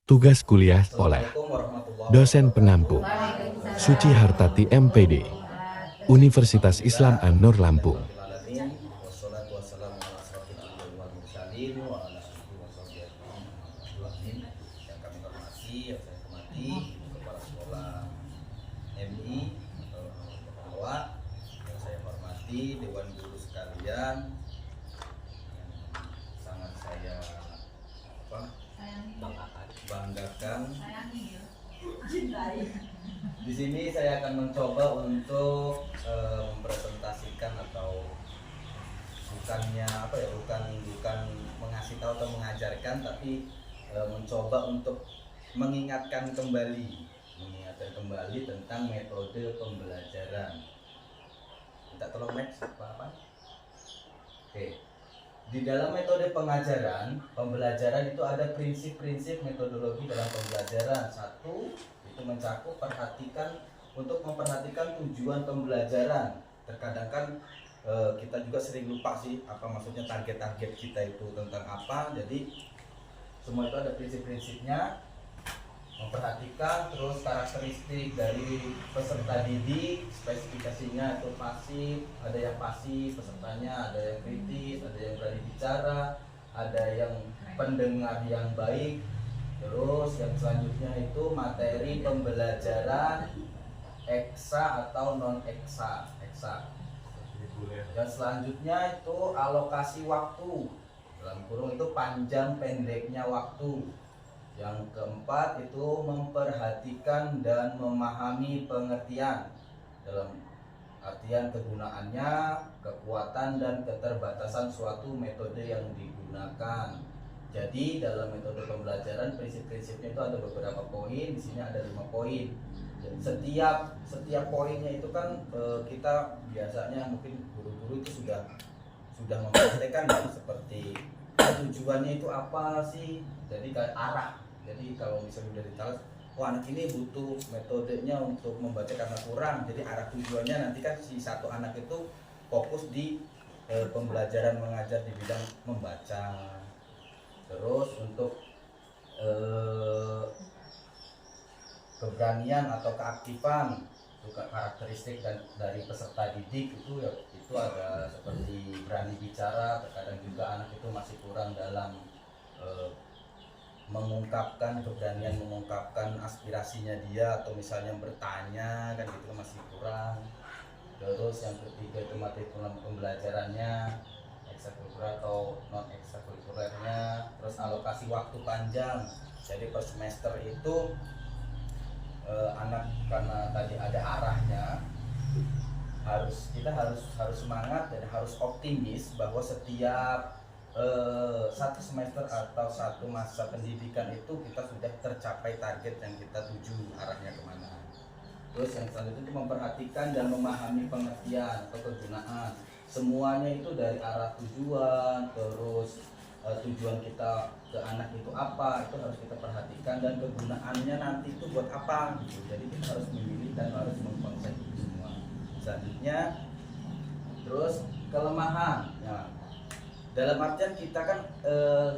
Tugas kuliah sekolah. Dosen penampung. Suci Hartati MPD. Universitas Islam An-Nur Lampung. Yang kami hormati, yang saya hormati kepala sekolah MI atau bahwa yang saya hormati Dewan Guru sekalian, yang sangat saya banggakan. Di sini saya akan mencoba untuk mempresentasikan atau bukan mengasih tahu atau mengajarkan, tapi mencoba untuk mengingatkan kembali tentang metode pembelajaran. Minta tolong next apa? Oke. Di dalam metode pembelajaran itu ada prinsip-prinsip metodologi dalam pembelajaran. Satu, itu mencakup memperhatikan tujuan pembelajaran. Terkadang kan kita juga sering lupa sih apa maksudnya target-target kita itu tentang apa. Jadi semua itu ada prinsip-prinsipnya. Memperhatikan terus karakteristik dari peserta didik, spesifikasinya itu pasif, ada yang pasif pesertanya, ada yang kritis, ada yang berani bicara, ada yang pendengar yang baik. Terus yang selanjutnya itu materi pembelajaran eksa atau non eksa. Dan selanjutnya itu alokasi waktu, dalam kurung itu panjang pendeknya waktu. Yang keempat itu memperhatikan dan memahami pengertian, dalam artian kegunaannya, kekuatan dan keterbatasan suatu metode yang digunakan. Jadi dalam metode pembelajaran prinsip-prinsipnya itu ada beberapa poin. Di sini ada 5 poin. Setiap poinnya itu kan kita biasanya mungkin guru-guru itu sudah mempraktekkan ya, seperti tujuannya itu apa sih, jadi kayak arah. Jadi kalau misalnya udah ditahu, anak ini butuh metodenya untuk membaca karena kurang, jadi arah tujuannya nanti kan si satu anak itu fokus di pembelajaran mengajar di bidang membaca. Terus untuk keberanian atau keaktifan, itu karakteristik dari peserta didik itu ada seperti berani bicara. Terkadang juga anak itu masih kurang dalam keberanian mengungkapkan aspirasinya dia, atau misalnya bertanya kan gitu masih kurang. Terus yang ketiga itu materi pembelajarannya, ekstrakurikuler atau non ekstrakurikulernya. Terus alokasi waktu panjang, jadi per semester itu anak karena tadi ada arahnya, kita harus semangat dan harus optimis bahwa setiap satu semester atau satu masa pendidikan itu kita sudah tercapai target yang kita tuju arahnya kemana. Terus yang selanjutnya itu memperhatikan dan memahami pengertian atau kegunaan. Semuanya itu dari arah tujuan, terus tujuan kita ke anak itu apa, itu harus kita perhatikan, dan kegunaannya nanti itu buat apa gitu. Jadi kita harus memilih dan harus mengkonsep itu semua. Selanjutnya terus kelemahan ya. Dalam artian kita kan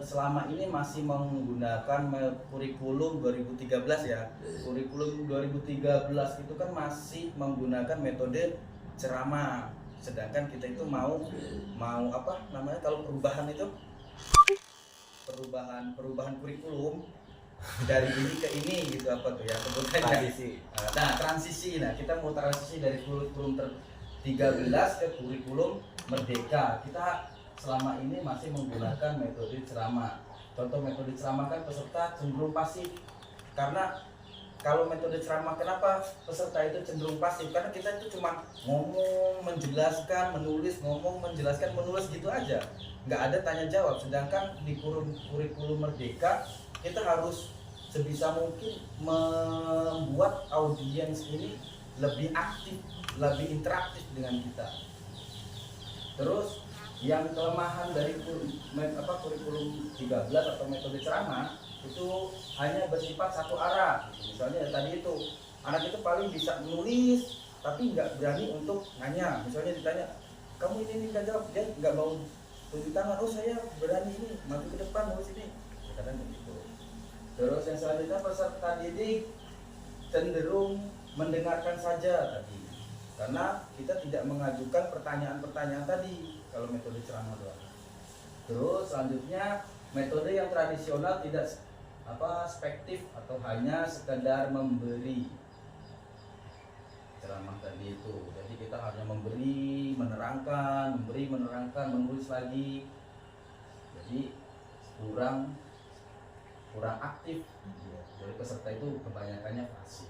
selama ini masih menggunakan kurikulum 2013 ya. Kurikulum 2013 itu kan masih menggunakan metode ceramah. Sedangkan kita itu mau apa namanya, kalau perubahan itu perubahan kurikulum dari ini ke ini gitu, apa tuh ya sebutannya, transisi. Nah, kita mau transisi dari kurikulum 13 ke kurikulum merdeka. Kita selama ini masih menggunakan metode ceramah. Contoh metode ceramah kan peserta cenderung pasif. Karena kalau metode ceramah, kenapa peserta itu cenderung pasif? Karena kita itu cuma ngomong, menjelaskan, menulis, ngomong, menjelaskan, menulis gitu aja. Nggak ada tanya jawab. Sedangkan di kurikulum merdeka kita harus sebisa mungkin membuat audiens ini lebih aktif, lebih interaktif dengan kita. Terus yang kelemahan dari kurikulum 13 atau metode ceramah itu hanya bersifat satu arah. Misalnya tadi itu anak itu paling bisa menulis tapi nggak berani untuk nanya. Misalnya ditanya, kamu ini nggak jawab, dia nggak mau tunjuk tangan. Oh, saya berani ini, maju ke depan nulis ini. Kadang begitu. Terus yang selanjutnya peserta didik cenderung mendengarkan saja tadi, karena kita tidak mengajukan pertanyaan-pertanyaan tadi kalau metode ceramah doang. Terus selanjutnya metode yang tradisional tidak spektif atau hanya sekedar memberi ceramah tadi itu. Jadi kita hanya memberi, menerangkan, menulis lagi. Jadi kurang aktif. Jadi peserta itu kebanyakannya pasif.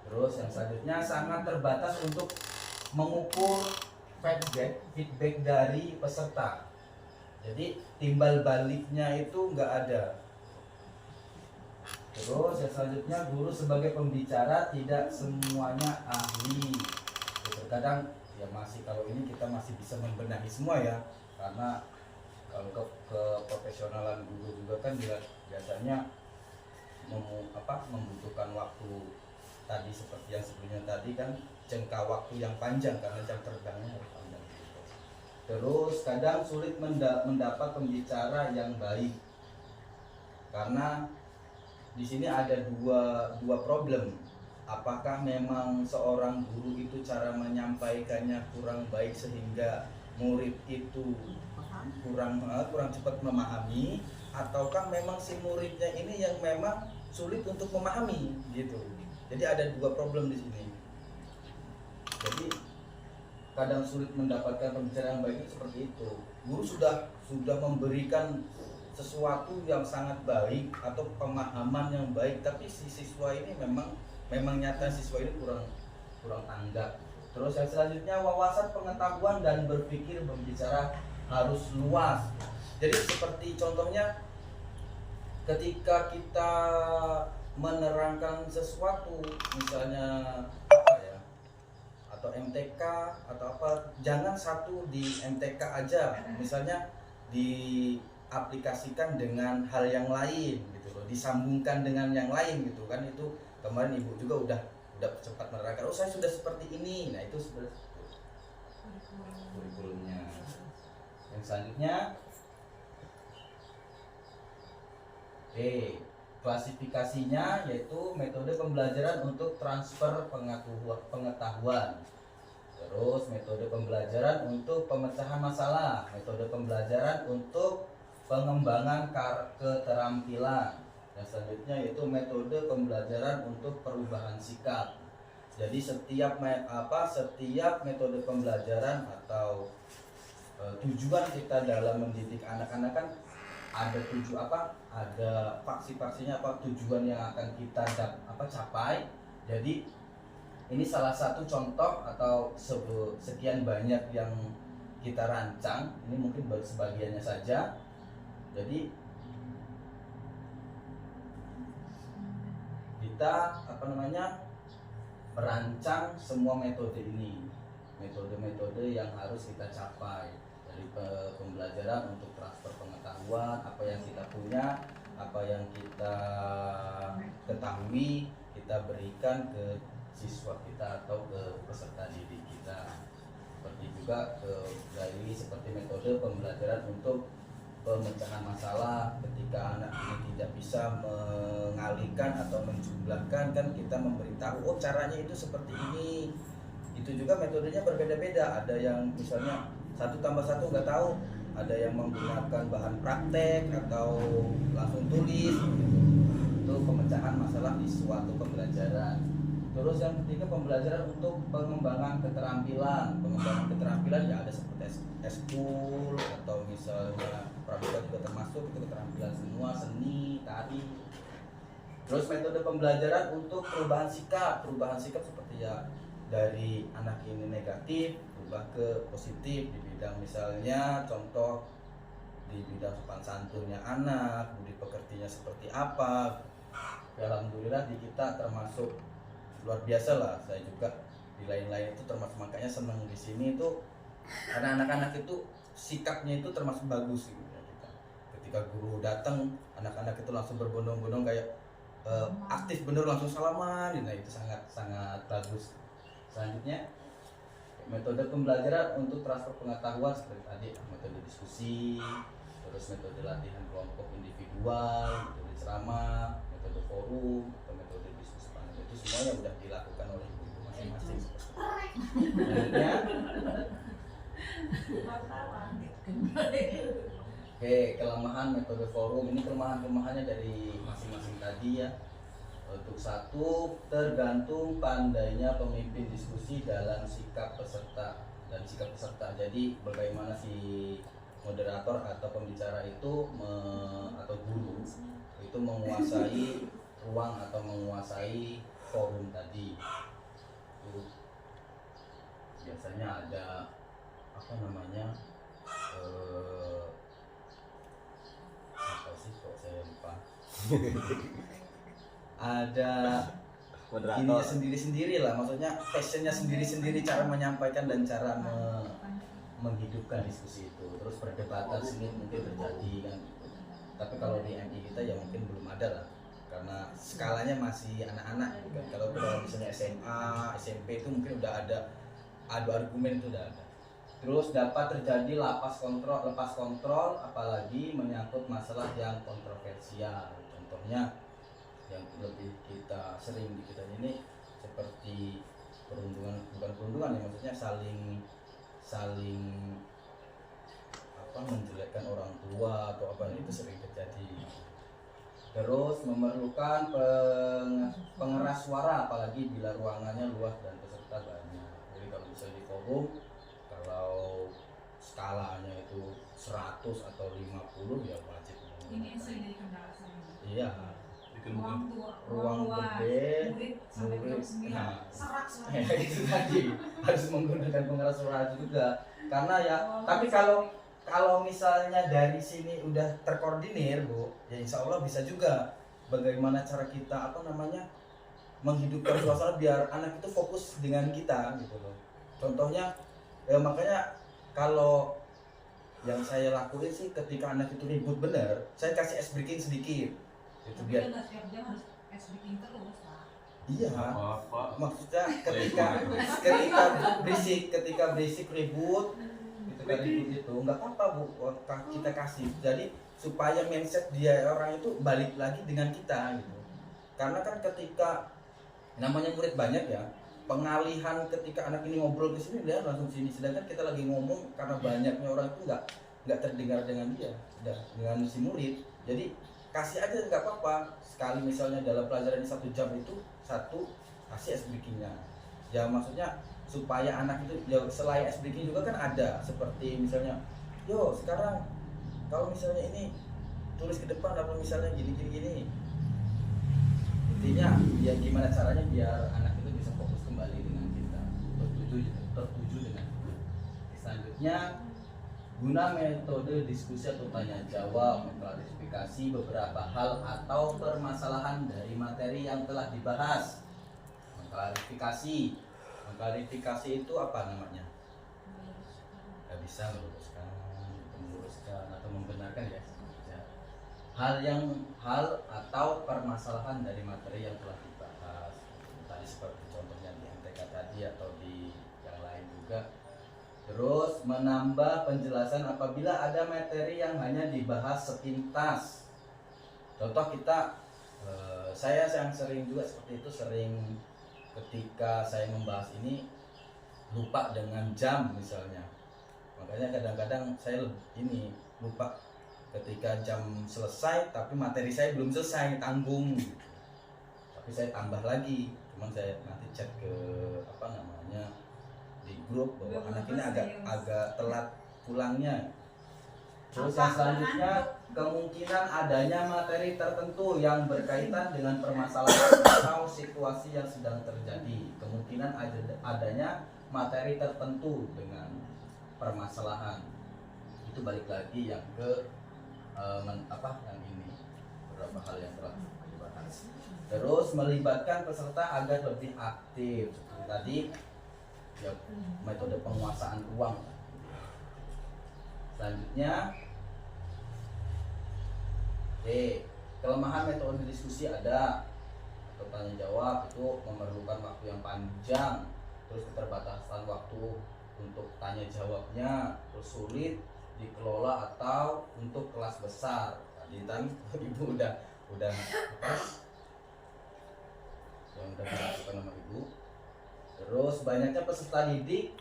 Terus yang selanjutnya sangat terbatas untuk mengukur feedback dari peserta. Jadi timbal baliknya itu nggak ada. Terus yang selanjutnya guru sebagai pembicara tidak semuanya ahli. Terkadang ya kalau ini kita masih bisa membenahi semua ya, karena kalau ke profesionalan guru juga kan biasanya membutuhkan waktu tadi seperti yang sebelumnya tadi kan, jangka waktu yang panjang karena jam terbangnya harus panjang gitu. Terus kadang sulit mendapat pembicara yang baik, karena di sini ada dua problem. Apakah memang seorang guru itu cara menyampaikannya kurang baik sehingga murid itu kurang cepat memahami, ataukah memang si muridnya ini yang memang sulit untuk memahami gitu. Jadi ada dua problem di sini. Jadi kadang sulit mendapatkan pembicaraan baik itu seperti itu. Guru sudah memberikan sesuatu yang sangat baik atau pemahaman yang baik, tapi si siswa ini memang nyata siswa ini kurang tanggap. Terus yang selanjutnya wawasan pengetahuan dan berpikir berbicara harus luas. Jadi seperti contohnya ketika kita menerangkan sesuatu, misalnya atau MTK atau apa, jangan satu di MTK aja, misalnya diaplikasikan dengan hal yang lain gitu loh, disambungkan dengan yang lain gitu kan. Itu kemarin ibu juga udah cepat menerangkan, oh saya sudah seperti ini. Nah itu sudah kurikulumnya. Yang selanjutnya klasifikasinya yaitu metode pembelajaran untuk transfer pengetahuan. Terus metode pembelajaran untuk pemecahan masalah, metode pembelajaran untuk pengembangan keterampilan. Yang selanjutnya yaitu metode pembelajaran untuk perubahan sikap. Jadi setiap metode pembelajaran atau tujuan kita dalam mendidik anak-anak kan ada faksi-faksinya, tujuan yang akan kita capai. Jadi ini salah satu contoh atau sekian banyak yang kita rancang. Ini mungkin baru sebagiannya saja. Jadi kita merancang semua metode ini, metode-metode yang harus kita capai. Dari pembelajaran untuk transfer pengetahuan, apa yang kita punya, apa yang kita ketahui, kita berikan ke siswa kita atau ke peserta didik kita. Seperti juga seperti metode pembelajaran untuk pemecahan masalah. Ketika anak ini tidak bisa mengalihkan atau menjumlahkan, kan kita memberitahu, oh caranya itu seperti ini. Itu juga metodenya berbeda-beda. Ada yang misalnya 1 tambah 1 nggak tahu, ada yang menggunakan bahan praktek atau langsung tulis. Itu pemecahan masalah di suatu pembelajaran. Terus yang ketiga pembelajaran untuk pengembangan keterampilan. Pengembangan keterampilan ya ada seperti eskul atau misalnya pramuka juga termasuk, itu keterampilan semua, seni, tari. Terus metode pembelajaran untuk perubahan sikap. Perubahan sikap seperti ya dari anak ini negatif berubah ke positif di bidang, misalnya contoh di bidang sopan santunnya anak, budi pekertinya seperti apa. Alhamdulillah di kita termasuk luar biasa lah. Saya juga di lain-lain itu termasuk, makanya senang di sini itu karena anak-anak itu sikapnya itu termasuk bagus gitu ya. Ketika guru datang, anak-anak itu langsung berbondong-bondong kayak aktif bener, langsung salaman. Nah itu sangat bagus. Selanjutnya metode pembelajaran untuk transfer pengetahuan seperti tadi, metode diskusi, terus metode latihan kelompok individual, metode ceramah, metode forum, atau metode bisnis panel, itu semuanya udah dilakukan oleh ibu-ibu masing-masing. Selanjutnya, oke, kelemahan metode forum ini kelemahannya dari masing-masing tadi ya. Untuk satu, tergantung pandainya pemimpin diskusi dalam sikap peserta dan sikap peserta. Jadi bagaimana si moderator atau pembicara itu atau guru itu menguasai ruang atau menguasai forum tadi. Itu biasanya ada apa namanya apa sih kok saya lupa ada ininya sendiri-sendiri lah, maksudnya passionnya sendiri-sendiri cara menyampaikan dan cara menghidupkan diskusi itu. Terus perdebatan sengit mungkin terjadi kan, tapi kalau di MI kita ya mungkin belum ada lah, karena skalanya masih anak-anak gitu kan. Kalau misalnya SMA, SMP itu mungkin udah ada adu argumen, itu udah ada. Terus dapat terjadi lepas kontrol apalagi menyangkut masalah yang kontroversial. Contohnya yang lebih kita sering di kita ini seperti bukan perundungan ya, maksudnya saling apa menjelekkan orang tua atau apa, itu sering terjadi. Terus memerlukan pengeras suara apalagi bila ruangannya luas dan peserta banyak. Jadi kalau bisa di forum, kalau skalanya itu 100 atau 50 ya wajib. Ini yang sering jadi kendala saya. Iya. Ruang gede, murid, nah, itu tadi harus menggunakan pengeras suara juga. Karena ya, tapi kalau misalnya dari sini udah terkoordinir Bu, ya insya Allah bisa juga. Bagaimana cara kita menghidupkan suasana biar anak itu fokus dengan kita gitu loh. Contohnya, makanya kalau yang saya lakuin sih ketika anak itu ribut bener, saya kasih ice breaking sedikit. Itu biar harus SBK terus Pak. Iya, maksudnya ketika berisik ribut itu nggak apa-apa Bu, kita kasih. Jadi supaya mindset dia orang itu balik lagi dengan kita gitu. Karena kan ketika namanya murid banyak ya, pengalihan ketika anak ini ngobrol ke sini dia langsung sini, sedangkan kita lagi ngomong karena banyaknya orang itu nggak terdengar dengan dia, dengan si murid. Jadi kasih aja nggak apa-apa, sekali misalnya dalam pelajaran 1 jam itu kasih ice breaking-nya ya, maksudnya supaya anak itu ya, selain ice breaking juga kan ada seperti misalnya sekarang kalau misalnya ini tulis ke depan atau misalnya gini intinya ya gimana caranya biar anak itu bisa fokus kembali dengan kita, tertuju dengan kita. Selanjutnya, guna metode diskusi atau tanya jawab mengklarifikasi beberapa hal atau permasalahan dari materi yang telah dibahas. Mengklarifikasi itu apa namanya? Gak bisa meluruskan atau membenarkan ya. Hal atau permasalahan dari materi yang telah dibahas. Tadi seperti contohnya di MTK tadi atau di yang lain juga. Terus menambah penjelasan apabila ada materi yang hanya dibahas sepintas. Contoh saya yang sering juga seperti itu, sering ketika saya membahas ini lupa dengan jam misalnya. Makanya kadang-kadang saya lupa ketika jam selesai tapi materi saya belum selesai, tanggung gitu. Tapi saya tambah lagi, cuman saya nanti cek ke di grup bahwa anak ini agak telat pulangnya. Terus yang selanjutnya, kemungkinan adanya materi tertentu yang berkaitan dengan permasalahan atau situasi yang sedang terjadi. Kemungkinan adanya materi tertentu dengan permasalahan. Itu balik lagi yang ke yang ini, beberapa hal yang telah dibahas. Terus melibatkan peserta agar lebih aktif. Seperti tadi ya, metode penguasaan ruang. Selanjutnya, kelemahan metode diskusi ada. Atau tanya jawab itu memerlukan waktu yang panjang, terus keterbatasan waktu untuk tanya jawabnya, terus sulit dikelola atau untuk kelas besar. Tadi kan ibu udah apa? Yang udah dilakukan sama ibu. Terus banyaknya peserta didik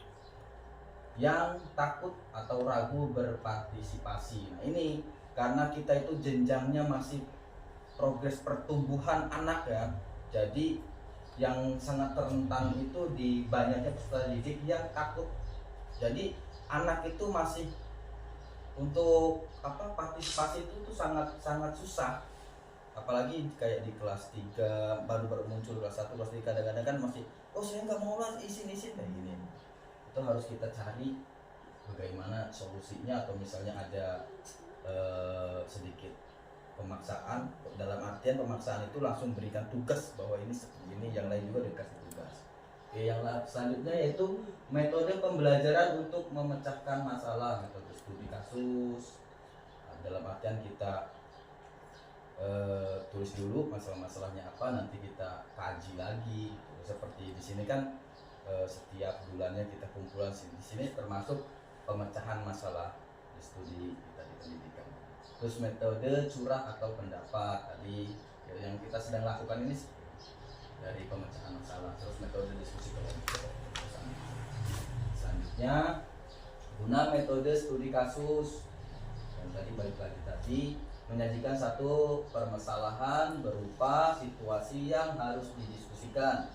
yang takut atau ragu berpartisipasi. Nah ini karena kita itu jenjangnya masih progres pertumbuhan anak ya. Jadi yang sangat rentan itu di banyaknya peserta didik yang takut. Jadi anak itu masih untuk apa partisipasi itu tuh sangat susah. Apalagi kayak di kelas 3 baru muncul, kelas 1 kelas 3 kadang-kadang kan masih saya nggak mau lah isin kayak gini. Itu harus kita cari bagaimana solusinya, atau misalnya ada sedikit pemaksaan. Dalam artian pemaksaan itu langsung berikan tugas bahwa ini seperti ini, yang lain juga dikasih tugas. Oke, yang selanjutnya yaitu metode pembelajaran untuk memecahkan masalah, metode studi kasus. Nah, dalam artian kita tulis dulu masalah-masalahnya apa, nanti kita kaji lagi. Seperti di sini kan setiap bulannya kita kumpulan di sini, termasuk pemecahan masalah di studi kita di pendidikan. Terus metode curah atau pendapat tadi yang kita sedang lakukan ini dari pemecahan masalah. Terus metode diskusi kelompok. Selanjutnya guna metode studi kasus, yang tadi balik lagi tadi, menyajikan satu permasalahan berupa situasi yang harus didiskusikan.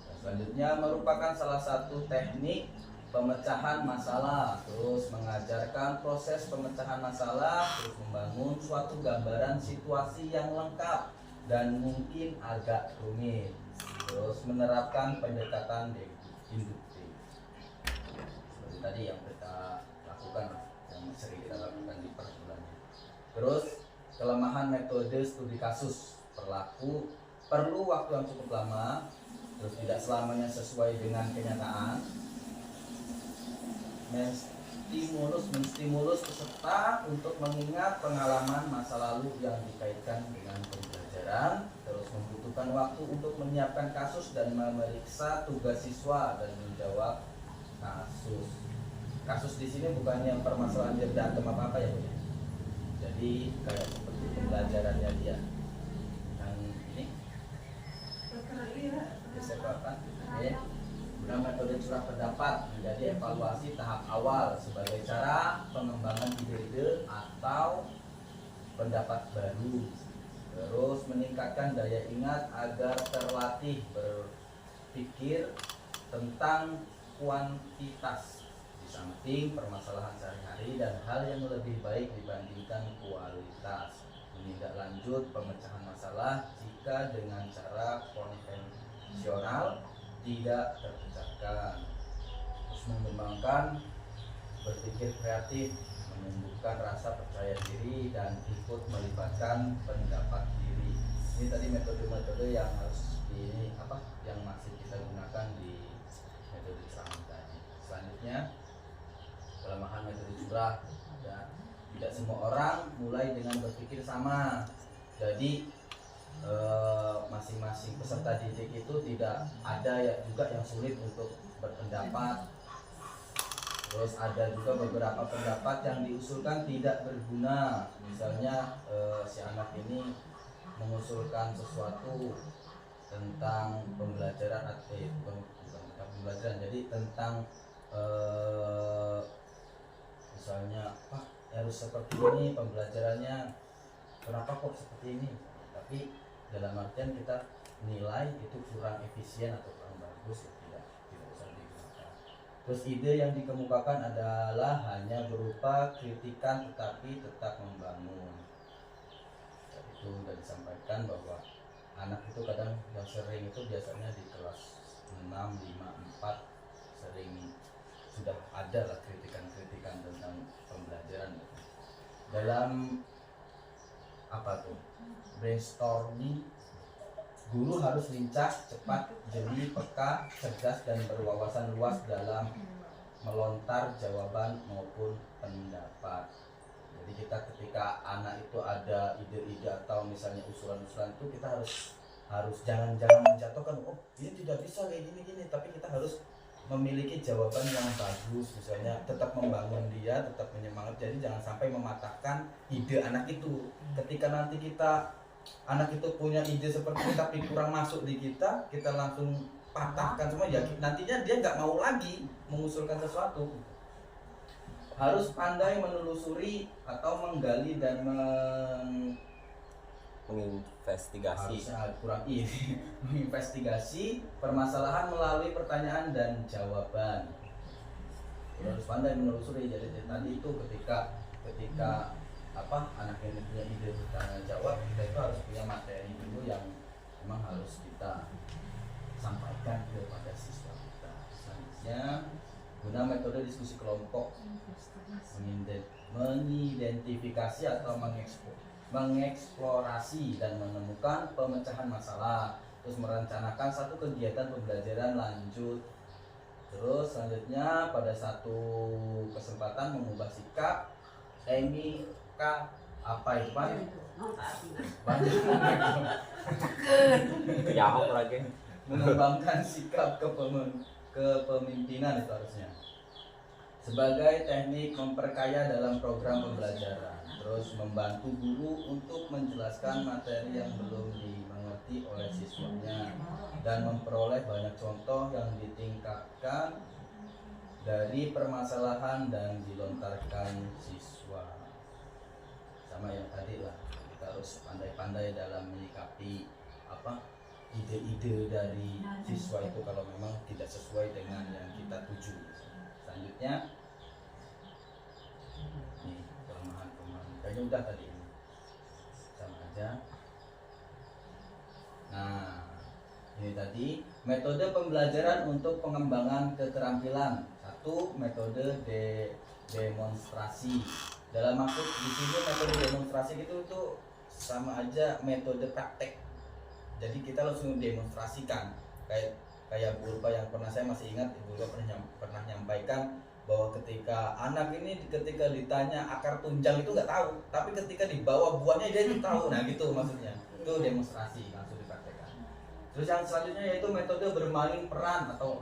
Dan selanjutnya merupakan salah satu teknik pemecahan masalah. Terus mengajarkan proses pemecahan masalah, terus membangun suatu gambaran situasi yang lengkap dan mungkin agak rumit. Terus menerapkan pendekatan induktif. Seperti tadi yang kita lakukan, yang sering kita lakukan di perbulannya. Terus kelemahan metode studi kasus, perlu waktu yang cukup lama, terus tidak selamanya sesuai dengan kenyataan, menstimulus peserta untuk mengingat pengalaman masa lalu yang dikaitkan dengan pembelajaran, terus membutuhkan waktu untuk menyiapkan kasus dan memeriksa tugas siswa dan menjawab kasus. Kasus di sini bukan yang permasalahan dia berantem apa ya Bu ya. Jadi kayak seperti pembelajarannya dia. Yang ini disebabkan guna metode curah pendapat menjadi evaluasi tahap awal sebagai cara pengembangan ide-ide atau pendapat baru. Terus meningkatkan daya ingat agar terlatih berpikir tentang kuantitas di samping permasalahan sehari-hari dan hal yang lebih baik dibandingkan kualitas. Menindaklanjut pemecahan masalah jika dengan cara konvensional tidak terpecahkan. Terus mengembangkan berpikir kreatif, menumbuhkan rasa percaya diri dan ikut melibatkan pendapat diri. Ini tadi metode-metode yang harus yang masih kita gunakan di metode ceramah tadi. Selanjutnya kelemahan metode curah. Ya, tidak semua orang mulai dengan berpikir sama. Jadi masing-masing peserta didik itu tidak ada ya juga yang sulit untuk berpendapat. Terus ada juga beberapa pendapat yang diusulkan tidak berguna. Misalnya si anak ini mengusulkan sesuatu tentang pembelajaran bukan tentang pembelajaran, jadi tentang misalnya harus seperti ini pembelajarannya, kenapa kok seperti ini, tapi dalam artian kita nilai itu kurang efisien atau kurang bagus, ya tidak usah digunakan. Terus ide yang dikemukakan adalah hanya berupa kritikan tetapi tetap membangun. Dan itu sudah disampaikan bahwa anak itu kadang yang sering itu biasanya di kelas 6, 5, 4 sering sudah ada lah kritikan-kritikan tentang pembelajaran. Dalam brainstorming, guru harus lincah, cepat, jeli, peka, cerdas dan berwawasan luas dalam melontar jawaban maupun pendapat. Jadi kita ketika anak itu ada ide-ide atau misalnya usulan-usulan itu kita harus jangan menjatuhkan, ini tidak bisa kayak gini, tapi kita harus memiliki jawaban yang bagus, misalnya tetap membangun dia, tetap menyemangat. Jadi jangan sampai mematahkan ide anak itu. Ketika nanti anak itu punya ide seperti ini tapi kurang masuk di kita langsung patahkan semua, ya nantinya dia nggak mau lagi mengusulkan sesuatu. Harus pandai menelusuri atau menggali dan menginvestigasi. Menginvestigasi permasalahan melalui pertanyaan dan jawaban. Harus pandai menelusuri. Jadi tadi itu ketika anak ini punya ide bertanya jawab, kita itu harus punya materi dulu yang memang harus kita sampaikan kepada siswa kita. Selanjutnya, guna metode diskusi kelompok, mengidentifikasi atau mengeksplorasi dan menemukan pemecahan masalah, terus merencanakan satu kegiatan pembelajaran lanjut. Terus selanjutnya pada satu kesempatan mengubah sikap apa itu Pak? Yahoo lagi. Mengembangkan sikap kepemimpinan itu harusnya sebagai teknik memperkaya dalam program pembelajaran. Terus membantu guru untuk menjelaskan materi yang belum dimengerti oleh siswanya dan memperoleh banyak contoh yang ditingkatkan dari permasalahan dan dilontarkan siswa. Sama yang tadi lah, kita harus pandai-pandai dalam menyikapi ide-ide dari siswa itu kalau memang tidak sesuai dengan yang kita tuju. Selanjutnya, nih kelemahan-kelemahan kayaknya udah tadi sama aja. Nah, ini tadi metode pembelajaran untuk pengembangan keterampilan. Satu, metode demonstrasi. Dalam maksud di sini metode demonstrasi itu sama aja metode praktek. Jadi kita langsung demonstrasikan. Kayak Bu Ulfa yang pernah saya masih ingat, Ibu Ulfa pernah menyampaikan bahwa ketika anak ini ketika ditanya akar tunjang itu nggak tahu, tapi ketika dibawa buahnya dia itu tahu. Nah gitu maksudnya. Itu demonstrasi langsung dipraktekkan. Terus yang selanjutnya yaitu metode bermain peran atau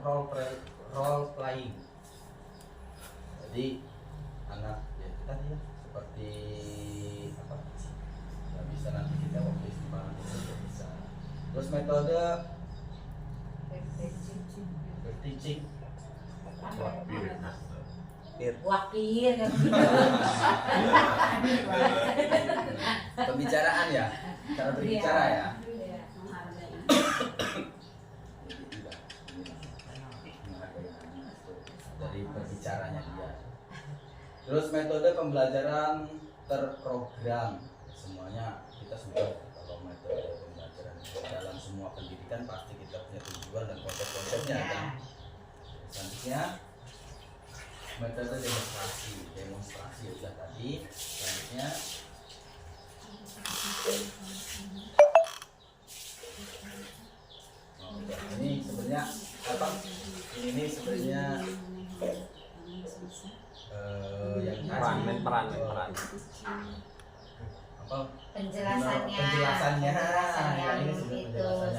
role playing. Jadi anak tadi ya seperti apa? Nggak bisa nanti kita waktu istimewa itu bisa. Terus metode teaching. Wakil Pembicaraan ya, cara berbicara ya. Dari perbicaranya dia. Terus metode pembelajaran terprogram, semuanya kita sudah kalau metode pembelajaran dalam semua pendidikan pasti kita punya tujuan dan konsep-konsepnya kan. Selanjutnya metode demonstrasi sudah tadi. Selanjutnya ini sebenarnya apa? Ini sebenarnya yang peran apa penjelasannya ya, ini sudah penjelasannya tuh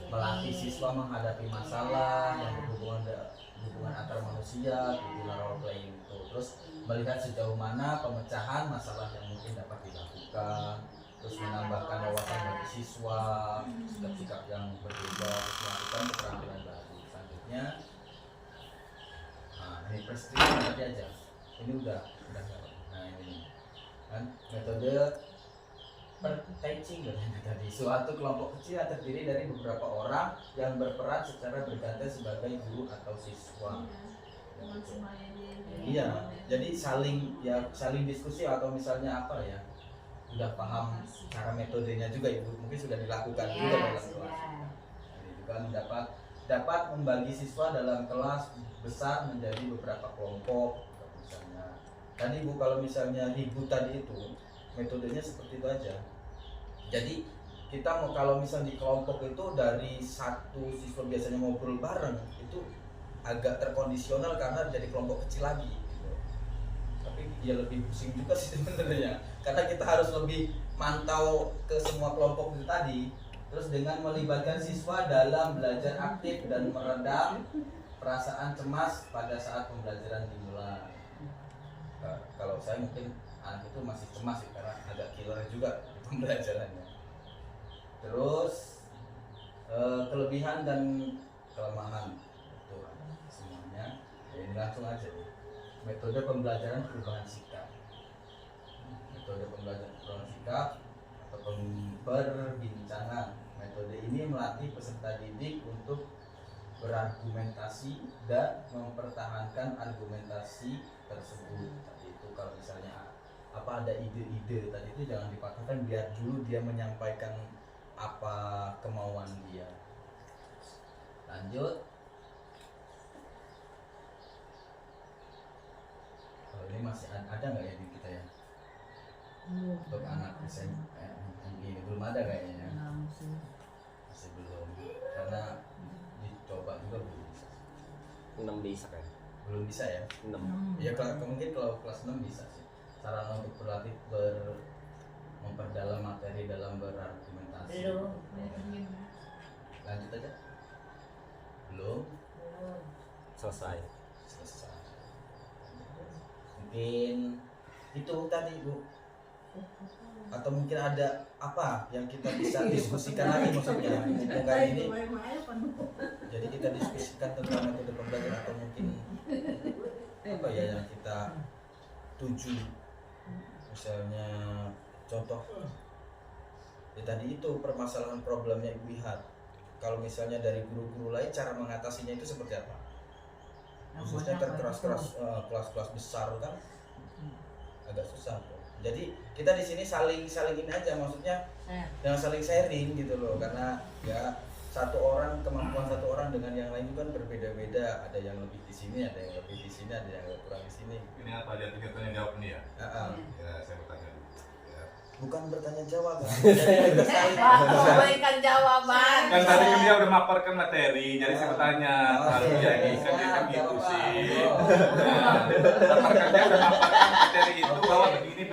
melatih siswa menghadapi masalah yang berhubungan antar manusia, dibilang role playing itu. Terus melihat sejauh mana pemecahan masalah yang mungkin dapat dilakukan, terus menambahkan wawasan bagi siswa, sikap-sikap yang berbeda, terus melakukan keterampilan baru. Selanjutnya ini prescription tadi aja. Ini udah. Nah ini kan metode teaching tadi. Suatu kelompok kecil yang terdiri dari beberapa orang yang berperan secara bergantian sebagai guru atau siswa. Iya, jadi saling diskusi atau misalnya apa ya? Udah paham cara metodenya juga Ibu, mungkin sudah dilakukan juga dalam kelas. Jadi juga dapat membagi siswa dalam kelas besar menjadi beberapa kelompok. Misalnya tadi Bu, kalau misalnya ribut tadi itu metodenya seperti itu aja. Jadi kita mau kalau misalnya di kelompok itu dari satu siswa biasanya ngobrol bareng itu agak terkondisional karena jadi kelompok kecil lagi gitu. Tapi ya lebih pusing juga sih sebenarnya karena kita harus lebih mantau ke semua kelompok itu tadi. Terus dengan melibatkan siswa dalam belajar aktif dan meredam perasaan cemas pada saat pembelajaran dimulai. Kalau saya mungkin anak itu masih cemas sih, karena agak killer juga pembelajarannya. Terus kelebihan dan kelemahan itu semuanya. Ya, ini langsung aja. Metode pembelajaran perubahan sikap. Metode pembelajaran perubahan sikap atau perbincangan. Metode ini melatih peserta didik untuk berargumentasi dan mempertahankan argumentasi tersebut. Tadi itu kalau misalnya ada ide-ide tadi itu jangan dipatahkan, biar dulu dia menyampaikan apa kemauan dia. Lanjut. Kalau ini masih ada nggak ya di kita ya? Untuk anak SMP ini belum ada kayaknya. Masih belum, karena dicoba juga belum bisa. 6 bisa kan? Belum bisa ya? 6. Ya mungkin kalau kelas 6 bisa sih. Sarana untuk berlatih memperdalam materi dalam berargumentasi. Belum. Lanjut aja. Belum. Selesai. Mungkin itu tadi Bu. Atau mungkin ada apa yang kita bisa diskusikan lagi maksudnya mumpung kali ini. Jadi kita diskusikan tentang metode pembelajaran, atau mungkin apa ya yang kita tuju. Misalnya contoh ya tadi itu permasalahan problemnya Ibu lihat. Kalau misalnya dari guru-guru lain cara mengatasinya itu seperti apa? Khususnya keras-keras kelas-kelas besar kan agak susah tuh. Jadi kita di sini saling ini aja, maksudnya jangan saling sharing gitu loh, karena ya satu orang, kemampuan satu orang dengan yang lain itu kan berbeda-beda. Ada yang lebih di sini, ada yang lebih di sini, ada yang kurang di sini. Ini apa dia tingkatnya jawab nih ya? Ya saya bertanya dulu. Ya. Bukan bertanya jawab, jadi saling. Memberikan jawaban. Kan tadi kan dia udah maparkan materi, jadi saya bertanya. Kalau jadi kan gitu sih. Maparkan dia udah maparkan materi itu bahwa begini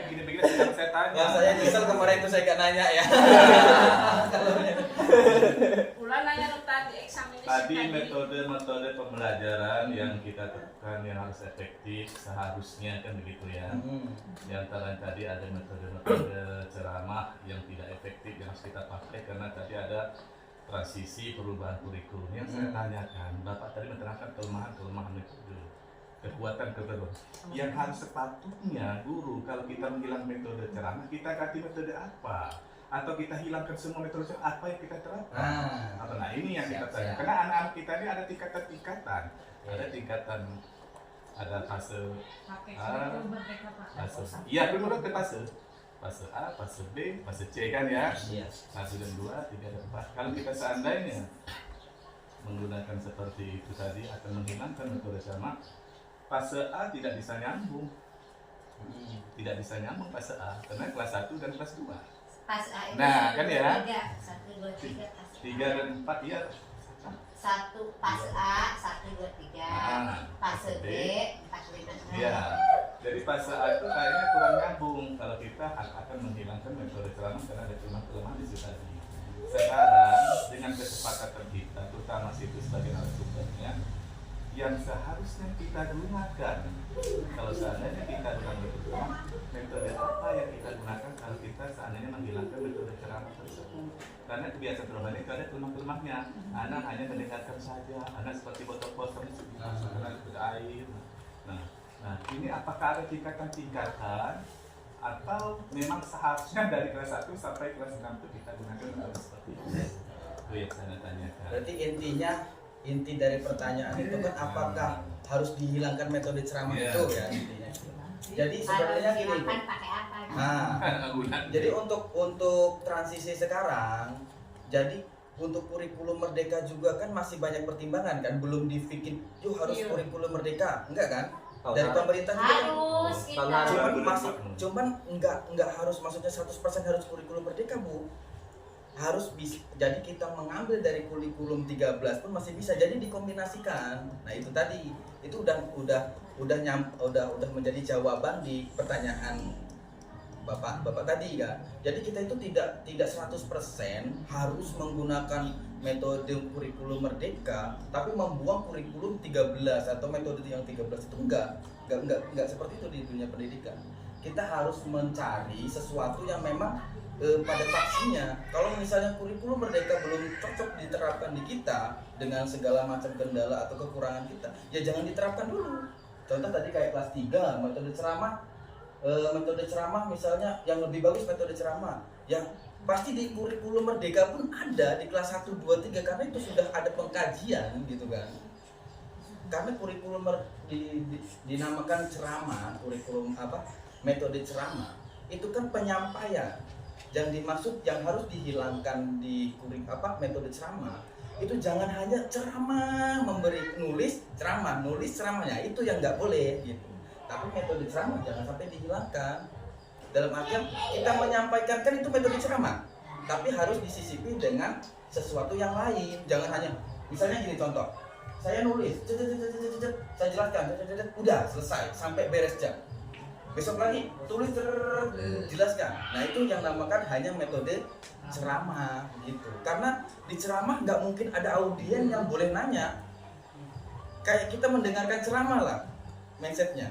sedang saya tanya. Wah, saya nyesel kemarin itu saya gak nanya ya. Ulang nanya dong tadi eksaminasi Tadi metode pembelajaran yang kita tentukan yang harus efektif seharusnya kan begitu ya. Di antara tadi ada metode ceramah yang tidak efektif yang harus kita pakai, karena tadi ada transisi perubahan kurikulum yang saya tanyakan. Bapak tadi menerangkan kelemahan metode, kekuatan yang harus sepatutnya guru kalau kita menghilang metode ceramah, kita ganti metode apa? Atau kita hilangkan semua metode apa yang kita terapkan? Nah ini yang kita tanya. Karena anak-anak kita ini ada tingkatan-tingkatan. Ada tingkatan, ada fase iya dulu ke fase A, fase B, fase C kan ya. Fase 2, 3, dan 4. Kalau kita seandainya menggunakan seperti itu tadi akan menghilangkan metode sama. Fase A tidak bisa nyambung. Tidak bisa nyambung fase A karena kelas 1 dan kelas 2. Pas A itu Nah, kan ya. 1, 2, 3, pas 3 dan 4 ya. 1 pas A, 1, 2, 3, fase B, 4, 5, 6. Iya. Jadi fase A itu kayaknya kurang nyambung kalau kita akan menghilangkan metode ceramah karena ada kelemahan di situ tadi. Sekarang dengan kesepakatan kita, terutama situ sebagai narasumbernya, yang seharusnya kita gunakan kalau seandainya kita gunakan metode apa yang kita gunakan kalau kita seandainya menghilangkan metode ceramah tersebut, karena kebiasaan perubahan itu ada kelemahan-kelemahannya. Anak hanya mendengarkan saja, anak seperti botol kosong dimasukkan ke air. Nah ini apakah ada tingkatan-tingkatan atau memang seharusnya dari kelas 1 sampai kelas 6 itu kita gunakan metode seperti itu? Itu yang saya tanyakan. Berarti inti dari pertanyaan itu kan apakah harus dihilangkan metode ceramah itu ya intinya. Jadi sebenarnya gini Bu. Pakai apa? Jadi untuk transisi sekarang, jadi untuk kurikulum merdeka juga kan masih banyak pertimbangan kan, belum dibikin yuk harus kurikulum merdeka, enggak kan? Dari pemerintah juga harus cuman enggak harus, maksudnya 100% harus kurikulum merdeka Bu. Harus bisa, jadi kita mengambil dari kurikulum 13 pun masih bisa, jadi dikombinasikan. Nah itu tadi itu udah menjadi jawaban di pertanyaan Bapak tadi kan. Jadi kita itu tidak 100% harus menggunakan metode kurikulum merdeka, tapi membuang kurikulum 13 atau metode yang 13 itu enggak seperti itu di dunia pendidikan. Kita harus mencari sesuatu yang memang pada faksinya. Kalau misalnya kurikulum merdeka belum cocok diterapkan di kita dengan segala macam kendala atau kekurangan kita, ya jangan diterapkan dulu. Contoh tadi kayak kelas 3 metode ceramah misalnya yang lebih bagus metode ceramah yang pasti di kurikulum merdeka pun ada di kelas 1, 2, 3 karena itu sudah ada pengkajian gitu kan. Karena kurikulum dinamakan ceramah, kurikulum metode ceramah itu kan penyampaian. Yang dimaksud yang harus dihilangkan di metode ceramah itu jangan hanya ceramah, nulis ceramahnya itu yang nggak boleh gitu. Tapi metode ceramah jangan sampai dihilangkan. Dalam artian kita menyampaikan kan itu metode ceramah, tapi harus disisipi dengan sesuatu yang lain. Jangan hanya misalnya gini contoh, saya nulis, saya jelaskan, udah selesai sampai beres jam. Besok lagi tulis jelaskan. Nah itu yang namakan hanya metode ceramah gitu. Karena di ceramah nggak mungkin ada audien yang boleh nanya. Kayak kita mendengarkan ceramah lah mindsetnya.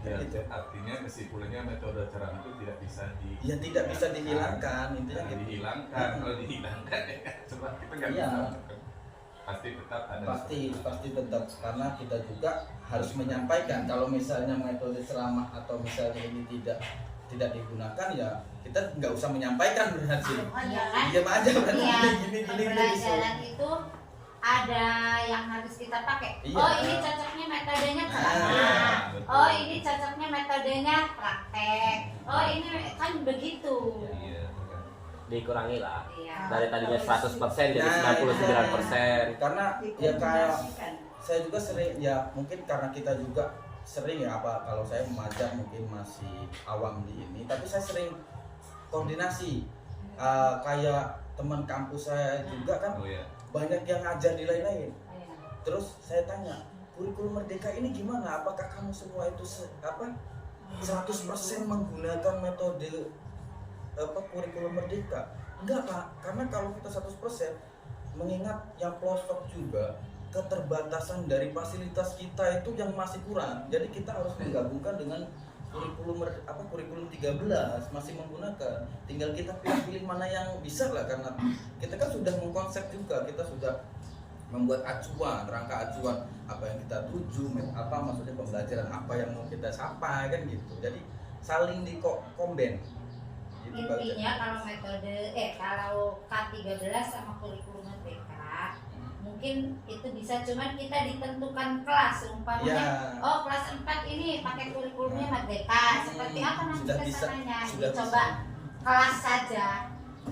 Ya, gitu. artinya kesimpulannya metode ceramah itu tidak bisa tidak bisa dihilangkan intinya gitu. Dihilangkan. Kalau dihilangkan ya coba kita nggak Iya. bisa. Pasti tetap ada. Pasti tetap karena kita juga harus menyampaikan. Kalau misalnya metode ceramah atau misalnya ini tidak digunakan ya kita nggak usah menyampaikan berarti. Diam aja berarti gini. Pembelajaran itu ada yang harus kita pakai. Iya. Oh ini cocoknya metodenya ceramah. betul. Oh ini cocoknya metodenya praktek. Oh ini kan begitu. Iya. Dikurangi lah. Iya. Dari tadinya 100% jadi 99%. Karena ya kayak saya juga sering ya mungkin karena kita juga sering ya kalau saya mengajar mungkin masih awam di ini tapi saya sering koordinasi kayak teman kampus saya juga kan Oh ya. banyak yang ngajar di lain-lain. Terus saya tanya, kurikulum merdeka ini gimana? Apakah kamu semua itu 100% menggunakan metode kurikulum merdeka? Enggak Pak, karena kalau kita 100% mengingat yang pelosok juga keterbatasan dari fasilitas kita itu yang masih kurang. Jadi kita harus menggabungkan dengan kurikulum 13 masih menggunakan. Tinggal kita pilih mana yang bisa lah karena kita kan sudah mengkonsep juga, kita sudah membuat acuan, rangka acuan apa yang kita tuju, maksudnya pembelajaran apa yang mau kita capai kan gitu. Jadi saling dikomben. Gitu, Intinya kalau kalau K13 sama kurikulum merdeka mungkin itu bisa cuman kita ditentukan kelas umpamanya oh kelas 4 ini pakai kurikulumnya merdeka seperti apa nanti kesananya dicoba kelas saja.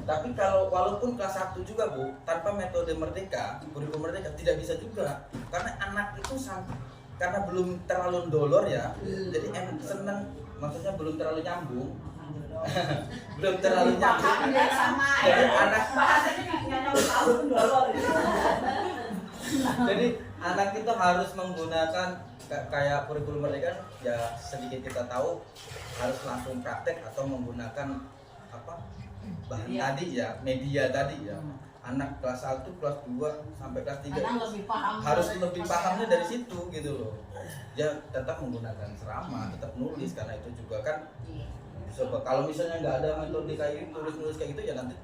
Tapi kalau walaupun kelas 1 juga Bu tanpa metode merdeka kurikulum merdeka tidak bisa juga karena anak itu karena belum terlalu dolor ya jadi seneng maksudnya belum terlalu nyambung belum terlalu nyambung jadi anak jadi anak itu harus menggunakan kayak kurikulum merdeka ya sedikit kita tahu harus langsung praktek atau menggunakan bahan tadi ya media tadi ya anak kelas 1, kelas 2 sampai kelas 3 harus lebih pahamnya dari situ gitu loh ya tetap menggunakan ceramah tetap nulis karena itu juga kan kalau misalnya nggak ada metode kayak tulis kayak gitu ya nanti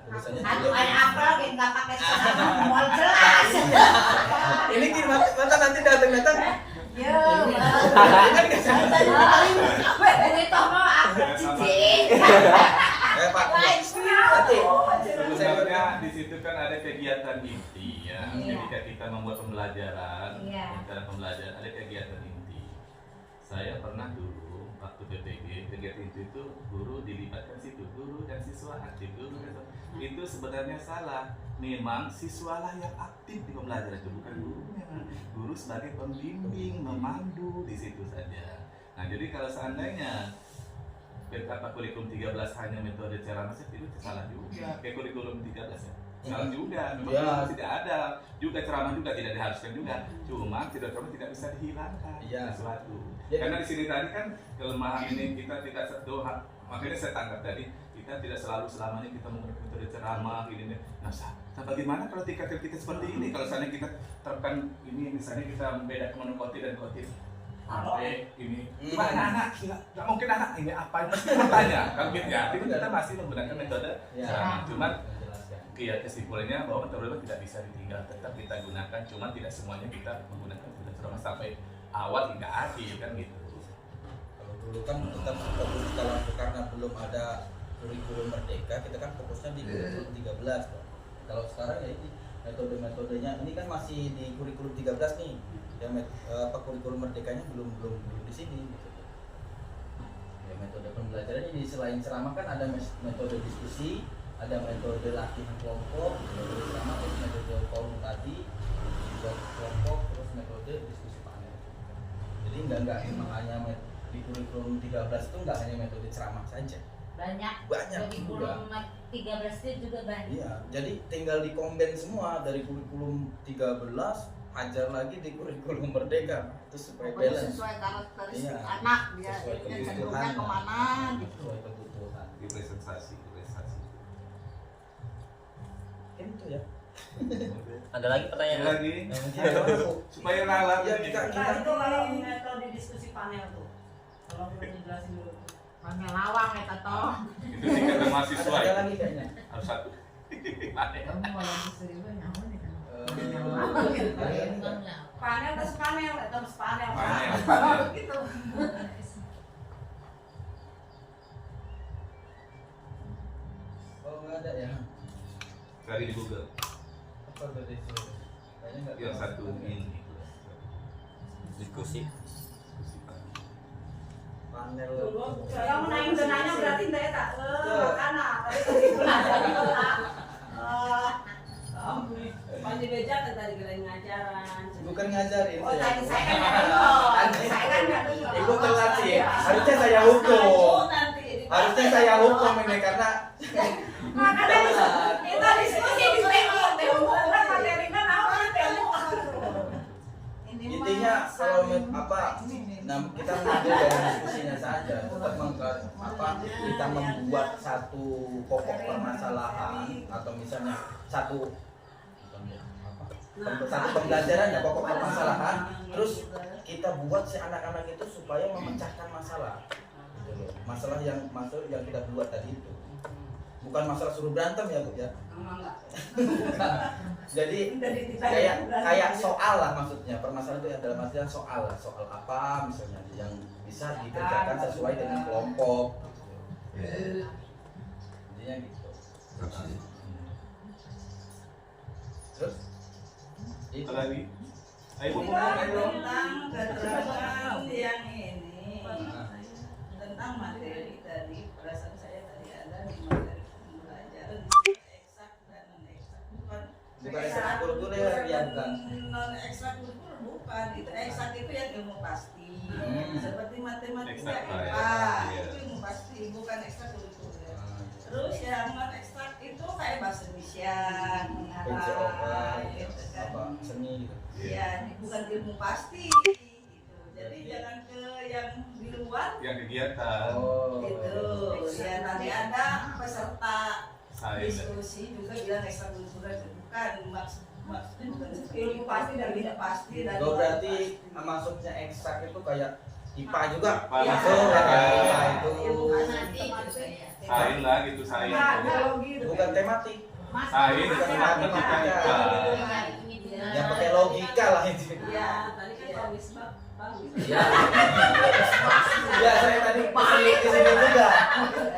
tulisannya juga apa yang nggak pakai ceramah mau jelas ini gimana nanti datang yo itu mau aku cici Pak Sebenarnya di situ kan ada kegiatan inti ya. Iya. Ketika kita membuat pembelajaran, Iya. ada kegiatan inti. Saya pernah dulu waktu PPG kegiatan inti itu guru dilibatkan situ, guru dan siswa aktif itu sebenarnya salah. Memang siswalah yang aktif di pembelajaran itu bukan gurunya. Guru sebagai pembimbing, memandu di situ saja. Nah jadi kalau seandainya kurikulum 13 hanya metode ceramah itu salah juga. Kayak kurikulum 13 ya. Salah juga, memang Ya. tidak ada juga ceramah juga tidak diharuskan juga, cuma tidak ceramah tidak bisa dihilangkan Ya. sesuatu. Ya. Karena di sini tadi kan kelemahan ini kita tidak doa, makanya saya tangkap tadi kita tidak selalu selamanya kita menggunakan metode ceramah ini. Nah, bagaimana kalau tingkatan kita seperti ini? Kalau misalnya kita terapkan ini, misalnya kita membedakan monokotik dan kotik. Ini cuma anak nggak mungkin anak ini apa yang mesti bertanya kalau gitu ya. Tapi kita masih menggunakan metode ceramah. Cuman iya, kesimpulannya bahwa metode tidak bisa ditinggal, tetap kita gunakan, cuma tidak semuanya kita menggunakan metode ceramah sampai awal hingga akhir kan gitu. Kalau dulu kan kita fokus karena belum ada kurikulum merdeka, kita kan fokusnya di kurikulum 13. Pak. Kalau sekarang ya ini metode-metodenya ini kan masih di kurikulum 13 nih. Yang kurikulum merdekanya belum di sini gitu. Ya, metode pembelajarannya di selain ceramah kan ada metode diskusi, ada metode latihan kelompok, metode ceramah, terus metode forum tadi, buat kelompok, terus metode diskusi panel. Jadi enggak emang hanya di kurikulum 13 itu enggak hanya metode ceramah saja. Banyak kurikulum 13 itu juga banyak. Iya, jadi tinggal dikomben semua dari kurikulum 13 ajar lagi di kurikulum merdeka itu supaya Pokoknya balance. sesuai karakteristik Iya. anak dia Sesuai cenderungnya kemana gitu. Sesuai kebutuhan. Representasi. Itu ya. Ada lagi pertanyaan? Lagi Yang penting supaya lalat ya, ini. kita Itu kalau metode diskusi panel tuh. Kalau belum dijelasin dulu. Panggil lawang ya toh. Itu tingkat mahasiswa. ada lagi kayaknya. Harus satu. Kamu kalau seribu nyawa nih kan. Panel terus panel terus panel. Panel. Gitu. Oh nggak ada ya. Cari di Google. Apa berarti itu? Kayaknya nggak. Yang satu ini. Diskusi. Panel. Yang naik dananya berarti enggak ya tak? Anak. Panji beja kan tadi kalian ngajaran. Bukan ngajarin. Oh tadi saya kan Saya kan Ibu telat sih. Harusnya saya hukum. Harusnya saya hukum ini karena Makanya kita diskusi di temu kan materinya apa temu. intinya kalau kita mengambil dari diskusinya saja tetap kita membuat satu pokok permasalahan atau misalnya satu pembelajaran ya pokok permasalahan terus kita buat si anak-anak itu supaya memecahkan masalah gitu loh. Masalah yang kita buat tadi itu bukan masalah suruh berantem ya Bu ya. Jadi kayak soal lah maksudnya permasalahan itu adalah masalah soal apa misalnya yang bisa dikerjakan sesuai dengan kelompok gitu. Intinya gitu. Terus itu Lagi. Ayo Bu, Tentang keterangan yang ini tentang materi tadi perasaan saya tadi ada di materi pembelajaran eksak dan non eksak bukan ekstrakurikuler ya bukan non ekstrakurikuler bukan itu eksak itu yang ilmu pasti seperti matematika Eksak, IPA ya. itu ilmu pasti bukan ekstrakurikuler. Terus yang non ekstrak itu kayak bahasa Indonesia, mengarang, gitu kan. apa seni gitu. Ya, bukan ilmu pasti gitu. Jadi jangan ke yang di luar Yang kegiatan. gitu. Ya tadi ada peserta Saya. diskusi juga bilang ekstrakurikuler bukan maksudnya bukan ilmu pasti dan tidak pasti dan Berarti maksudnya eksak itu kayak IPA juga IPA. masuk ya IPA itu ilmu pasti Sain lah gitu, sain. bukan tematik Sain bukan matematika matematika IPA. yang pakai logika lah itu. ya Tadi kan Pak Wisma bagus. Ya. Ya saya tadi panik di sini juga.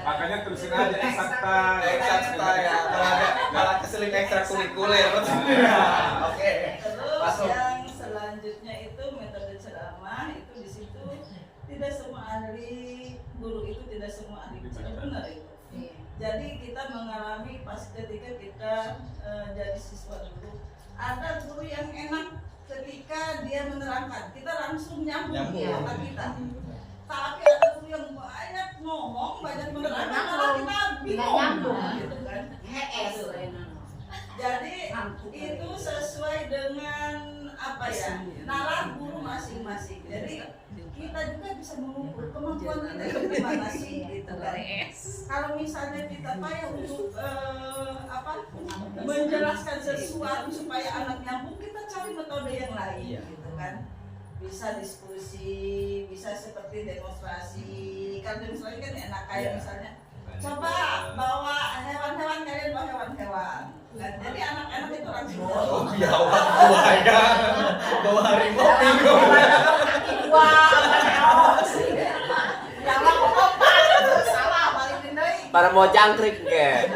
Makanya terusin aja eksakta. Eksakta ya. Malah keselip ekstrakurikuler. Oke. Terus Masuk. yang selanjutnya itu metode ceramah itu di situ tidak semua ahli guru itu tidak semua ahli bicara benar itu. Jadi kita mengalami pas ketika kita jadi siswa dulu ada guru yang enak ketika dia menerangkan kita langsung nyambung otak kita. Tapi ada guru yang banyak ngomong banyak menerangkan malah kita bingung gitu kan. itu sesuai dengan apa ya, nalar guru masing-masing. Jadi kita juga bisa mengukur kemampuan kita itu gimana sih gitu kan. Kalau misalnya kita payah untuk menjelaskan sesuatu supaya anak nyambung, kita cari metode yang lain gitu kan. Bisa diskusi, bisa seperti demonstrasi. Kan demonstrasi kan enak, kayak misalnya coba bawa hewan-hewan, kalian bawa hewan-hewan. Nah, jadi anak-anak itu langsung bawa harimau minggu. Para mau jangkrik ke.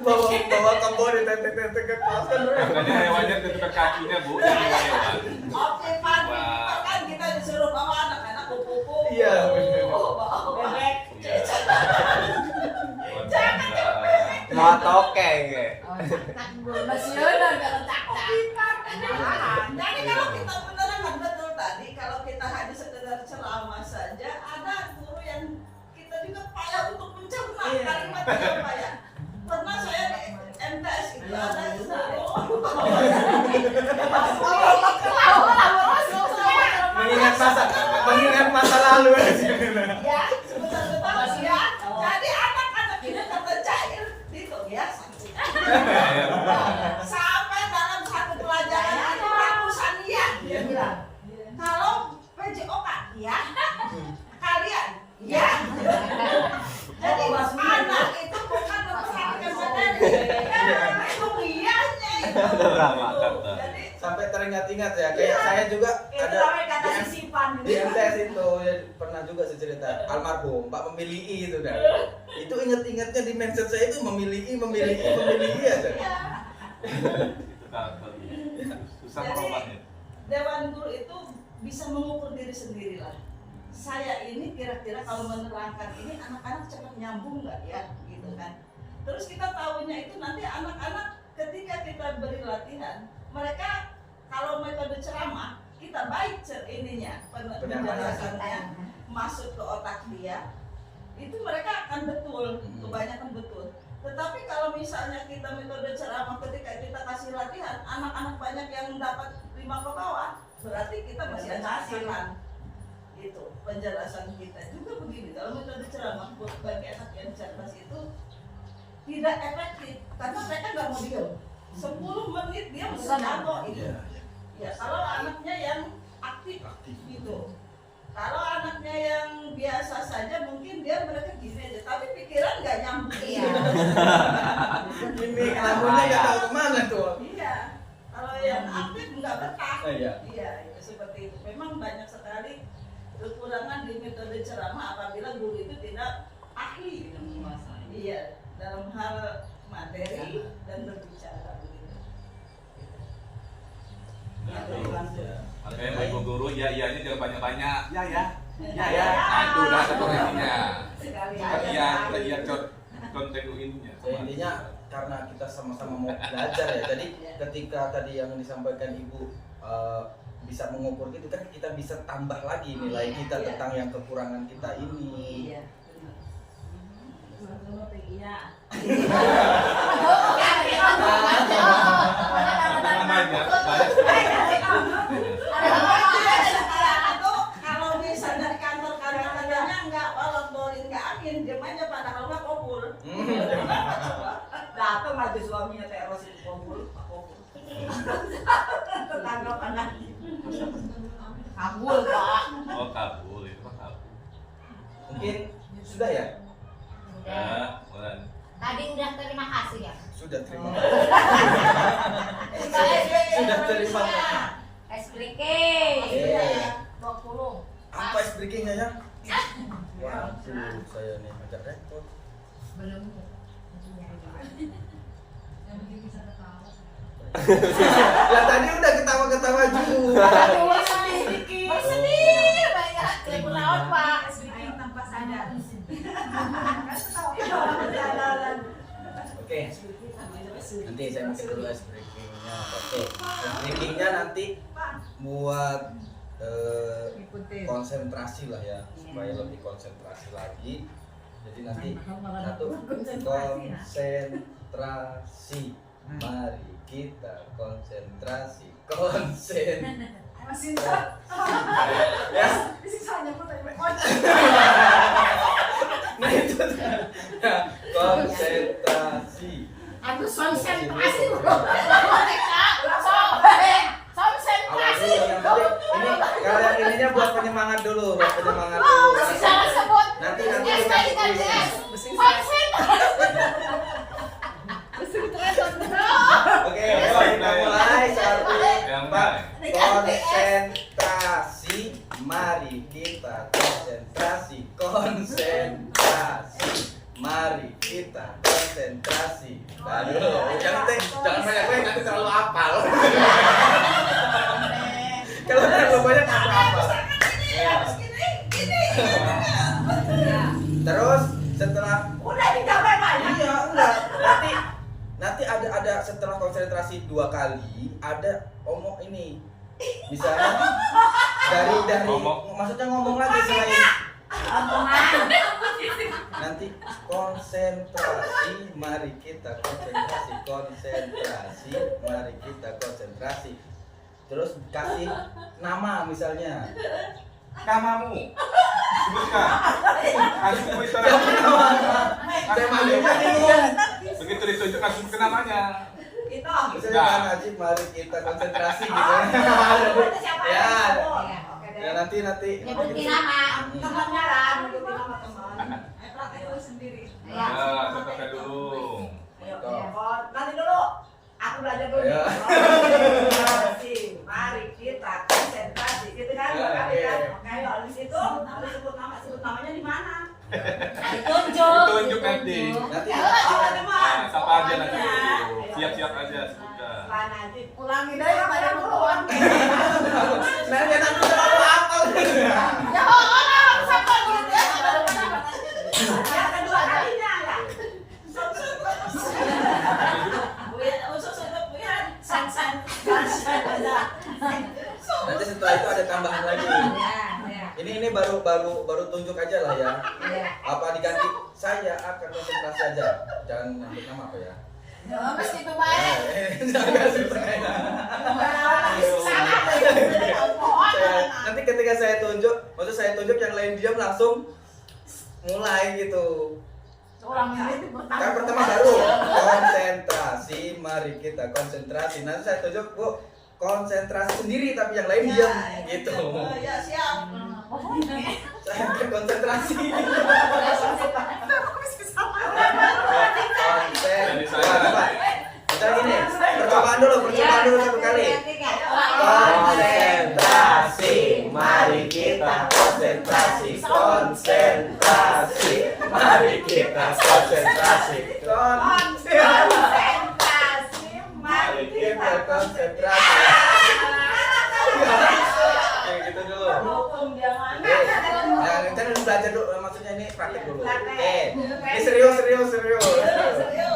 Bawa kebo di tete-tete ke kelas kan. Makanya hewannya tetap kakinya bu, jadi hewan. Oke, Pak, kan kita disuruh bawa anak-anak kupu-kupu. Iya, bener. Bawa bebek. Mau tokeng ke. Jadi kalau kita menerangkan betul tadi, kalau kita hanya sekedar ceramah saja, ada guru yang kita juga payah untuk mencerna kalimatnya apa ya. Pernah saya di MTS itu ada mengingat masa lalu. ya, sebentar ya. Jadi anak-anak ini kata cair itu ya. Sampai dalam satu pelajaran ada ratusan ya. Dia bilang, kalau PJOK ya, kalian ya. Jadi anak itu bukan memperhatikan materi, itu rianya itu. Jadi Sampai teringat-ingat ya, kayak saya juga Itu ada namanya kata sisipan. di MTS itu ya, pernah juga saya cerita almarhum Pak memilih itu dan itu ingat-ingatnya di mindset saya itu memilih aja. Itu karakternya. Susah merubahnya. Dewan guru itu bisa mengukur diri sendiri lah. Saya ini kira-kira kalau menerangkan ini anak-anak cepat nyambung nggak ya, gitu kan. Terus kita tahunya itu nanti anak-anak ketika kita beri latihan, mereka kalau metode ceramah kita baik penjelasannya masuk ke otak dia, itu mereka akan betul, kebanyakan betul. Tetapi kalau misalnya kita metode ceramah ketika kita kasih latihan, anak-anak banyak yang dapat 5 ke bawah, berarti kita masih ada hasilan. Itu penjelasan kita juga begini. Kalau metode ceramah bagi anak yang cerdas itu tidak efektif karena mereka nggak mau diam. 10 menit dia bisa jago itu. Ya kalau anaknya yang aktif gitu. Kalau anaknya yang biasa saja mungkin mereka gini aja, tapi pikiran nggak nyambung. Iya. Ini lagunya nggak tahu kemana tuh. Iya. Kalau yang aktif nggak betah. Iya. Iya, seperti itu. Memang banyak sekali kekurangan di metode ceramah apabila guru itu tidak ahli iya dalam hal materi dan berbicara begitu. Makanya mau ibu guru iya-iyanya jangan banyak-banyak. Ya. Ya. Nah itu udah keturunannya. Sekali Iya konten ininya. Intinya karena kita sama-sama mau belajar ya. Jadi ketika tadi yang disampaikan Ibu bisa mengukur gitu kan, kita bisa tambah lagi nilai kita tentang yang kekurangan kita ini. Iya. Kalau misalnya di kantor kadang-kadangnya nggak boleh nggak amin, diam aja pada kalau nggak kabul. Datang aja suaminya teros itu kabul. Tetangga pandang. Kabul Pak. Oh kabul itu kabul. Mungkin sudah ya? Ya, mulai. Tadi udah terima kasih ya. Sudah terima kasih. Sudah terima kasih. Es breaking. Iya. 20. Apa es breakingnya ya? Waduh, saya nih agak repot. Belum. Lah tadi udah ketawa-ketawa juga. Bersedih banyak. Kebenaran Pak. Tanpa sadar. Oke. Nanti saya pakai dulu es breakingnya. Oke. Es breakingnya nanti buat Ikutin. konsentrasi lah ya, supaya lebih konsentrasi lagi. Jadi nanti satu konsentrasi, mari kita konsentrasi, Masih tak. ya. Sisanya pun tadi. Nah itu ya, konsentrasi. Aduh, konsentrasi bro. Awal dulu yang penting ini kalau yang ininya buat penyemangat dulu, buat penyemangat dulu. Nanti Oke, kita mulai satu. Yang baik. Konsentrasi, mari kita konsentrasi, mari kita konsentrasi. Aduh, jangan banyak-banyak nanti terlalu hafal. Kalau terlalu banyak aku hafal. Terus setelah Udah dicapai banyak. iya enggak nanti ada setelah konsentrasi 2 kali ada omong ini misalnya dari maksudnya ngomong lagi selain nanti konsentrasi mari kita konsentrasi mari kita konsentrasi terus kasih nama misalnya Namamu. Sebutkan. Kasih Twitter. temanya Begitu ditunjuk langsung ke namanya. Itu. misalnya kan Najib mari kita konsentrasi gitu Siapa ya Oke deh. ya nanti Nyebutin nama. Temannya lah, nyebutin nama teman. Praktek dulu sendiri. Ya. Ya, contohkan dulu. Ayo, nanti dulu. Aku belajar dulu. Ayo. Konsentrasi. Mari kita konsentrasi. Gitu kan? Ya, Dua kali kan? oke. Oke, ayo. Habis itu, harus sebut namanya di mana? Tunjuk nanti. nanti Nah, siapa aja nanti dulu. Siap-siap aja sebutkan. Pak Najib. Ulangi deh yang ada duluan. nanti terlalu hafal Ya orang siapa gitu ya? Yang kedua kalinya ya. nanti setelah itu ada tambahan lagi ini baru tunjuk aja lah ya apa diganti saya akan konsentrasi aja jangan nyebut nama apa ya Ya, meski itu baik. jangan kasih saya. Nanti ketika saya tunjuk maksud saya tunjuk yang lain diam langsung mulai gitu Orang ini kan pertama baru konsentrasi mari kita konsentrasi nanti saya tunjuk bu konsentrasi sendiri tapi yang lain diam gitu Ya siap. saya akan konsentrasi Misalnya gini, percobaan dulu satu kali. Konsentrasi, mari kita konsentrasi, mari kita konsentrasi, mari kita konsentrasi. Kayak gitu dulu. Nah, kita udah belajar dulu, maksudnya ini praktek dulu. Ini serius.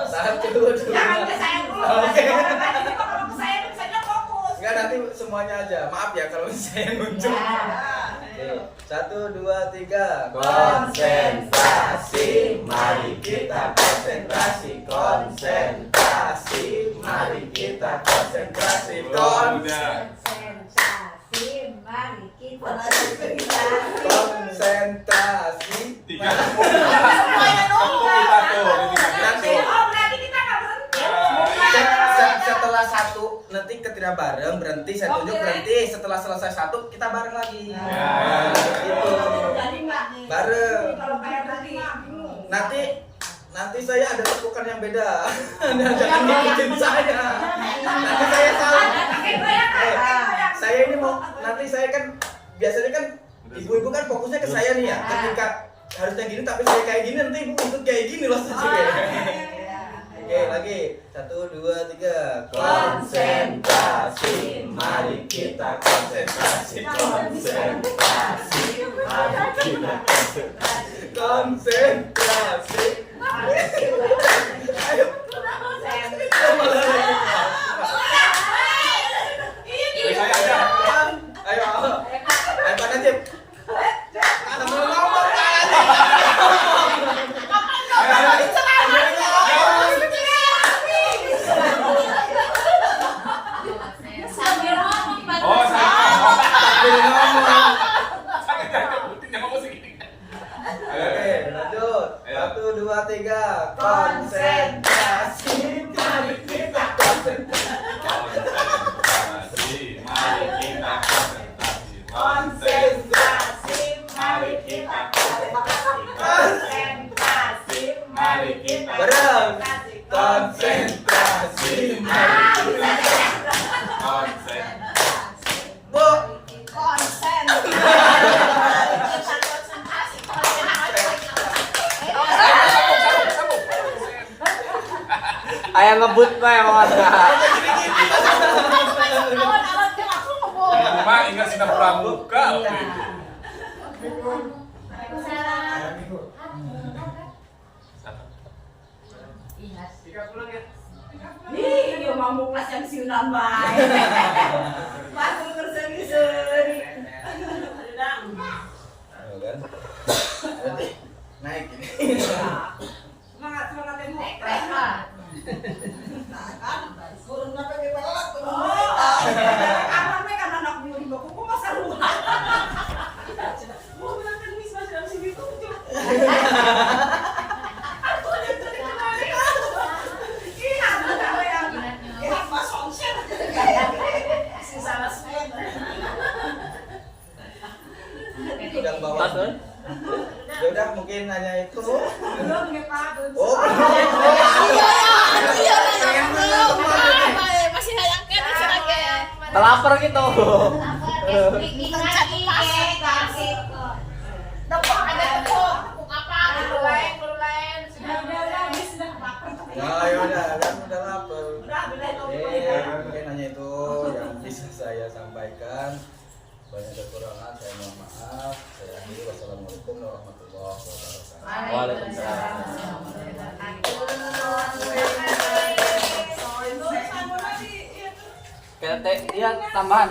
Satu, dua. Jangan ke saya dulu. Oke. Nanti kalau ke saya misalnya fokus. Enggak nanti semuanya aja. Maaf ya kalau saya nunjuk. Oke. 1, 2, 3. Konsentrasi, mari kita konsentrasi. Mari kita konsentrasi. Konsentrasi. Tiga. Kita tuh. Nanti Berarti kita nggak berhenti. setelah satu nanti ketika bareng berhenti saya tunjuk Oke. berhenti setelah selesai satu kita bareng lagi Ya. gitu Jadi nggak bareng kalau kayak tadi. nanti saya ada tekukan yang beda jangan ngikutin saya nanti saya salah saya ini mau nanti saya kan biasanya kan ibu-ibu kan fokusnya ke saya nih ya ketika harusnya gini tapi saya kayak gini nanti ibu ikut kayak gini loh Oke, lagi 1, 2, 3. Konsentrasi, mari kita konsentrasi. Mari kita konsentrasi. Ayo. Saya aja. Ayo. Kayak ngebut pak emang. Awan-awan dia langsung ngomong. Mak ingat sudah pramuka waktu Iya. itu. Nih, dia mau kelas yang siunan baik. Pas terseri-seri. Udah. kan berarti naik ini Semangat temu. Naik lah. Kurun apa ke balak tuh. Aman me kan anak nyuri baku kok masa luar. Mau bilang kan mis masih dalam sini tuh. Aku ada tuh di kemari. Ini ada apa yang ya pas onsen. Sisa semua. yang bawa Tas tuh. ya udah mungkin hanya itu Belum nggak Pak. oh Masih hayangkan masih lagi. Telaper gitu. Bikin lagi kasih. Tepuk ada tepuk. Tepuk apa? Belum lain. Udah habis dah lapar. ya udah kan udah lapar Udah bilang mungkin hanya itu yang bisa saya sampaikan banyak kekurangan saya mohon maaf saya akhiri wassalamualaikum warahmatullahi wabarakatuh Waalaikumsalam. Soalnya sama lagi. Kayak dia tambahan.